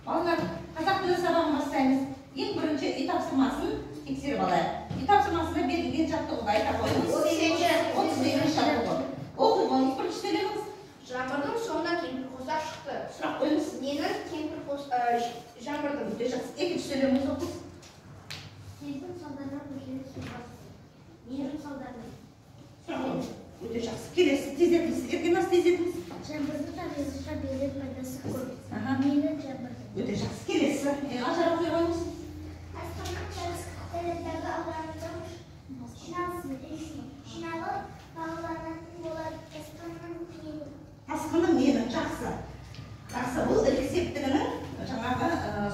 Балалар, қазақ тілі сабағын бастаймыз. Ең бірінші үй тапсырмасын тексеріп алайық. Үй тапсырмасына берілген жаттығуды айта қойыңыз. 32-ші жаттығу. Оқыңыз, бірінші сөйлеңіз. Жаңбырдың соңына кемпір қоса шықты. Сұрақ қойыңыз. Нені кемпір жаңбырдың? Өте жақсы. Екінші сөйлеңіз оқыңыз. Селдің салдарынан көшені су басты. Ненің салдарынан? Сұрақ қойыңыз. Өте жақсы. Келесі тездетіңіз. Еркеназ тездетіңіз. Жаңбырдың табиғатқа берер пайдасы көп. Ненің жаңбырдың? Өте жақсы. Келесі. Ажар оқи қойыңыз. Астанның тәріздегі ауданының жиналып бағаланатын болады. Тасқынның нені? Жақсы. Жақсы. Бұл ілік септігінің жаңағы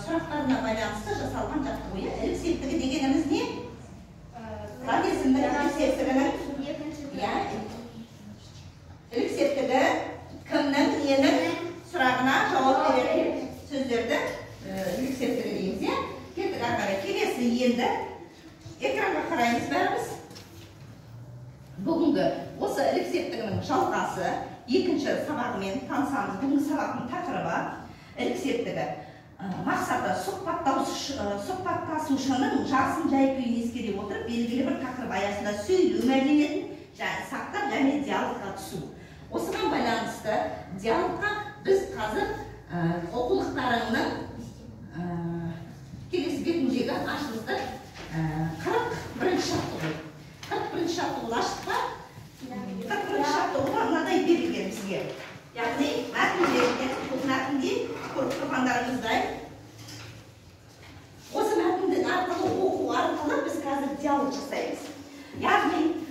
сұрақтарына байланысты жасалған жаттығу. Ілік септігі дегеніміз не? Радиосында ілік септігінің ілік септігі кімнің, ненің сұрағына жауап беретін сөздерді ілік септігі дейміз. Кеттік ары келесі енді экранға қараймыз бәріміз. Бүгінгі осы ілік септігінің жалғасы екінші сабағымен танысамыз. Бүгінгі сабақтың тақырыбы ілік септігі. Мақсаты сұхбаттасушының жасын жай-күйін ескере отырып, белгілі бір тақырып аясында сөйлеу мәдениетін сақтап және диалогқа түсу. Осыған байланысты диалогқа біз қазір оқулықтарыңның келесі бетіндегі ашыңызды 41-ші жаттығу. 41-ші жаттығуды аштық па? 41-ші жаттығуға мынадай берілген бізге. Яғни мәтінде көріп тұрғандарыңыздай осы мәтінді арқылы оқу арқылы біз қазір диалог жасаймыз. Яғни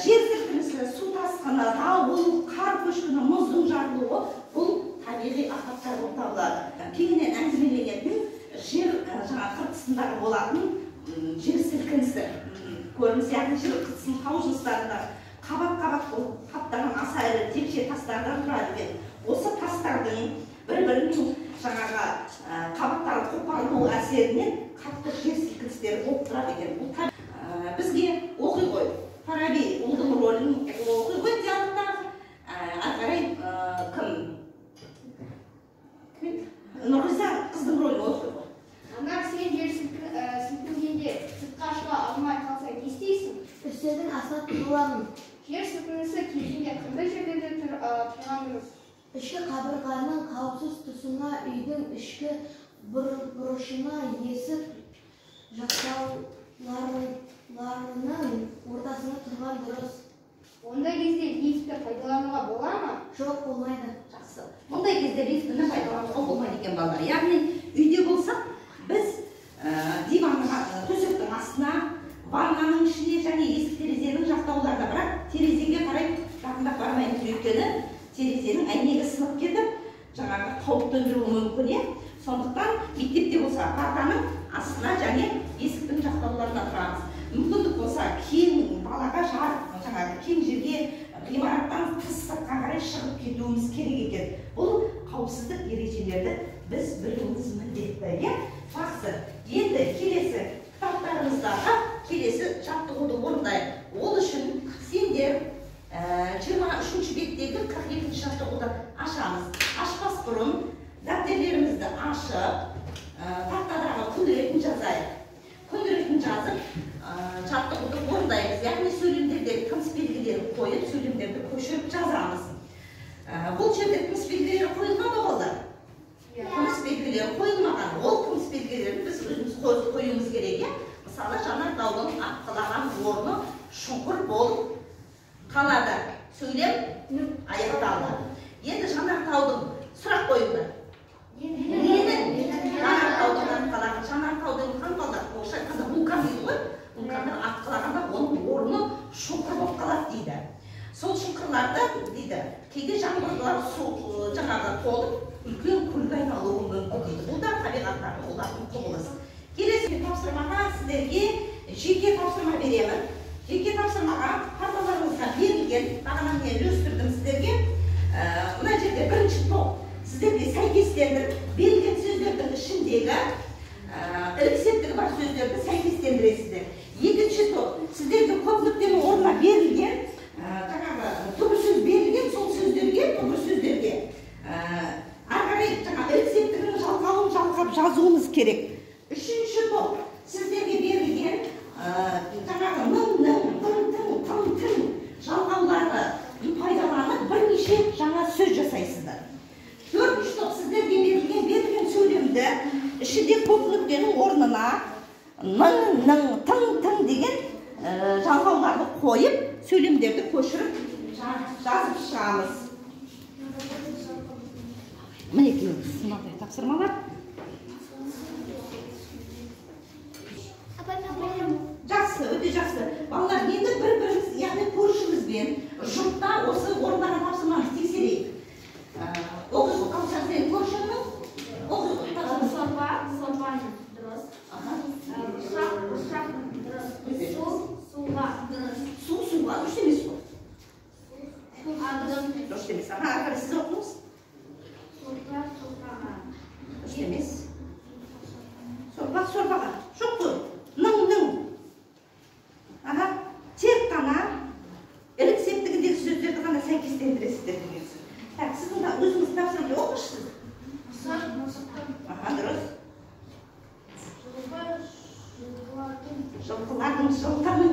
жер сілкінісі, су тасқыны, дауыл, қар көшкіні, мұздың жарылуы бұл табиғи апаттар болып табылады. Кеңінен әңгімеленетін жер қыртысындағы болатын жер сілкінісі көрініс, яғни жер қыртысының тау жыныстарында қабат-қабат болып қаптаған аса ірі текше тастардан тұрады екен. Осы тастардың бір-бірінің жаңағы қабаттары қопарылу әсерінен қатты жер сілкіністері болып тұрады екен. Бізге оқи ғой. Фараби ұлдың рөлін оқи ғой диалогтағы. Ары қарай кім? Нұрғиза қыздың рөлін оқи ғой. Ана сен жер сілкінгенде сыртқа шыға алмай қалсаң не істейсің? Үстелдің астына тығыламын. Жер сілкінісі кезінде қандай жерлерде тұрғаныңыз? Ішкі қабырғаның қауіпсіз тұсына, үйдің ішкі бұрышына, есік жақтауларының ортасына тұрған дұрыс. Ондай кезде лифтті пайдалануға бола ма? Жоқ, болмайды. Жақсы. Мұндай кезде лифтіні пайдалануға болмайды екен балалар. Яғни үйде болсақ, біз диванның төсектің астына, ваннаның ішіне және есік терезенің жақтауларына, бірақ терезеге қарай жақындап бармаймыз, өйткені терезенің әйнегі сынып кетіп, жаңағы қауіп төндіруі мүмкін. Сондықтан мектепте болса партаның астына және есіктің жақтауларына тұрамыз. Мүмкіндік болса кең балаға жаңағы кең жерге ғимараттан тыс сыртқа қарай шығып кетуіміз керек екен. Бұл қауіпсіздік ережелерді біз білуіміз міндетті. Жақсы. Енді келесі кітаптарымыздағы келесі жаттығуды орындайық. Ол үшін сендер 23-ші беттегі 42-ші жаттығуды ашамыз. Ашпас бұрын дәптерлерімізді ашып, тақтадағы күнделігін жазайық. Күнделігін жазып, жаттығуды орындаймыз. Яғни сөйлемдердегі тыныс белгілерін қойып, сөйлемдерді көшіріп жазамыз. Бұл жерде тыныс белгілері қойылған ба балалар? Тыныс белгілері қойылмаған. Ол тыныс белгілерін біз өзіміз қоюымыз керек. Мысалы, жанартаудың атқылаған орны шұңқыр болып қалады. Сөйлем аяқталды. Енді жанартаудың сұрақ қойыңдар. Жанартаудың атқылаған, жанартаудың қанқалдар, оңша айтқанда вулкан дейді ғой. Вулкандар атқылағанда оның орны шұңқыр болып қалады дейді. Сол шұңқырларды дейді, кейде жаңбырлар жаңағы толып, үлкен көлге айналуы мүмкін дейді. Бұл да табиғаттағы олардың құбылысы. Келесі тапсырмаға сіздерге жеке тапсырма беремін. Жеке тапсырмаға парталарыңызға берілген, бағана мен үлестірдім сіздерге. Мына жерде бірінші топ сіздерге сәйкестендіріп, берілген сөздердің ішіндегі ілік септігі бар сөздерді сәйкестендіресіздер. Екінші топ сіздерге көп нүктенің орнына берілген, жаңағы түбір сөз берілген, сол сөздерге, түбір сөздерге ары қарай жаңағы ілік септігінің жалғауын жалғап жазуымыз керек. Үшінші топ сіздерге берілген жаңағы ның, тың жалғауларды пайдаланып бірнеше жаңа сөз жасайсыздар. Төртінші топ сіздерге берілген сөйлемді ішінде көк нүктенің орнына ның, тың деген жалғауларды қойып, сөйлемдерді көшіріп жазып шығамыз. Мінекей сынақтай тапсырмалар. Жақсы, өте жақсы. Балалар, енді бір-біріміз, яғни көршімізбен жұпта осы орындаған тапсырманы тексерейік. Оқыз қалса сен көршіңнің? Сорпаның дұрыс. Ұшақ дұрыс. Суға дұрыс. Суға дұрыс емес қой. Дұрыс емес. Ары сіз оқыңыз. Сорпаға. Дұрыс емес. Сорпаға. Жоқ қой. Ның. Тек қана ілік септігіндегі сөздерді ғана сәйкестендіресіздер деген сөз. Сіздің өзіңіз тапсырмай оқышсыз. Дұрыс. Жылқылардың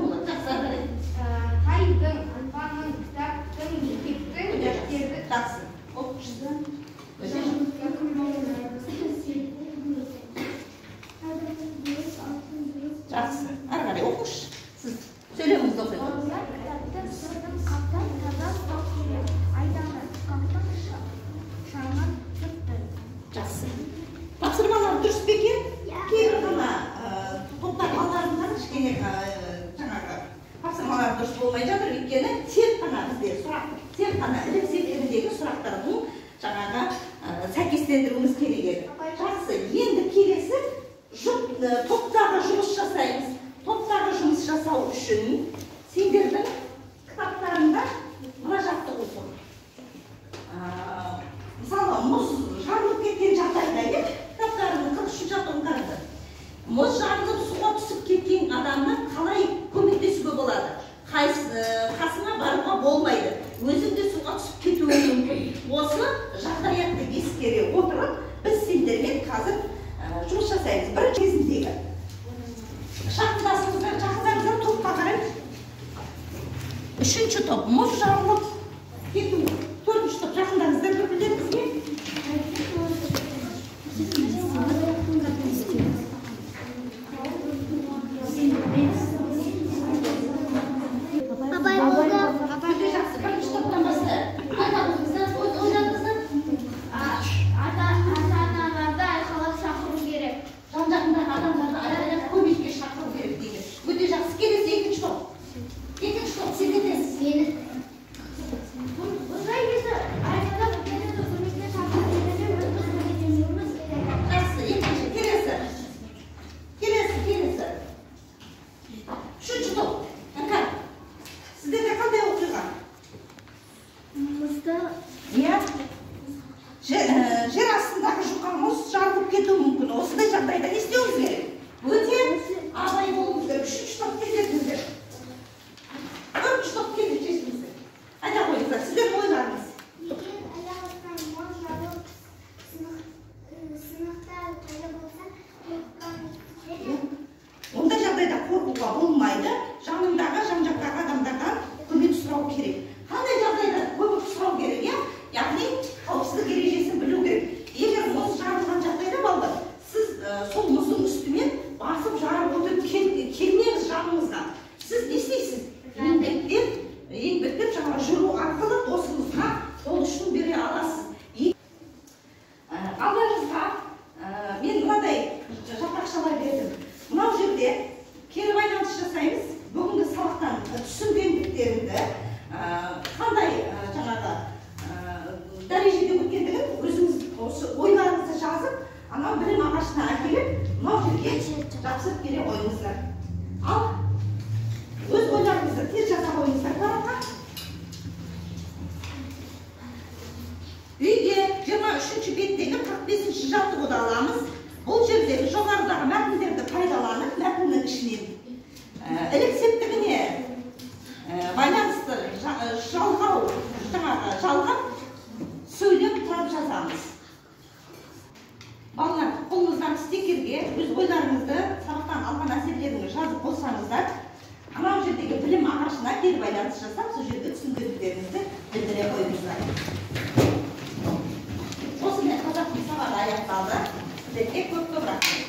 болады. Тайдың, арпаның, кітаптың, мектептің, дәптерді. Жақсы. Оқушыдан. Жақсы. Ары қарай оқыш. Сіз сөйлеміңізді оқыңыз. Жақсы. Тапсырмалар дұрыс па екен? Кейбір ғана топтар балалардың кішкене жаңағы тапсырмалар дұрыс болмай жатыр. Өйткені тек қана ілік септігіндегі сұрақтардың жаңағы сәйкестендіруіміз керек еді. Жақсы. Енді келесі топтағы жұмыс жасаймыз. Топтағы жұмыс жасау үшін сендердің кітаптарында мына жаттығу тұр. Мысалы, мұз жарылып кеткен жағдайда, кітаптарының 43 жаттығын қарады. Мұз жарылып суға түсіп кеткен адамны қалай көмектесуге болады? Қасына баруға болмайды. Өзіңде суға түсіп кетуі мүмкін. Осы жағдаятты ескере отырып, біз сендермен қазір жұмыс жасаймыз. Бір кезіндегі жақындарыңыздан топқа қараймыз. Үшінші топ мұз жарылып кету. Төртінші топ жақындарыңыздан бірлеріңізге. Жер астындағы жұқа мұз жарылып кетуі мүмкін. Осындай жағдайда не істеуіміз керек? Өте абай болуымыз керек. Үшінші топ келдіңіздер. Төртінші топ келдіңіздер. Айта қойыңыздар, сіздердің ойларыңыз. Егер аяқ астынан мұз жарылып сынықта пайда болса, ондай жағдайда қорқуға болмайды. Жаныңдағы, жан-жақтағы адамдардан көмек сұрау керек. Қандай жағдайда көмек сұрау керек? Яғни қауіпсіздік ережесін білу керек. Егер мұз жарылған жағдайда балалар, сіз сол мұздың үстімен басып жарып отырып келмеңіз жаныңызға. Сіз не істейсіз? Еңбектеп жаңа жүру арқылы досыңызға қол ұшын бере аласыз. Алдарыңызға мен мынадай жапырақшалар бердім. Мынау жерде кері байланыс жасаймыз. Бүгінгі сабақтан түсінгендіктеріңді қандай жаңағы дәрежеде өткендігін өзіңіз осы ойларыңызды жазып, анау білім ағашына әкеліп, мынау жерге жапсырып бере қойыңыздар. Ал өз ойларыңызды тез жаза қойыңыздар. Үйге 23-ші беттегі 45-ші жаттығуды аламыз. Бұл жердегі жоғарыдағы мәтіндерді пайдаланып, мәтіннің ішінен ілік септігіне байланысты жалғап сөйлем құрап жазамыз. Балалар, қолыңыздан сіздерге өз ойларыңызды, сабақтан алған әсерлеріңізді жазып қойсаңыздар, анау жердегі білім ағашына кері байланыс жасап, сол жерге түсініктеріңізді білдіре қойыңыздар. Осымен қазақтың сабағы аяқталды. Сіздерге көп рахмет.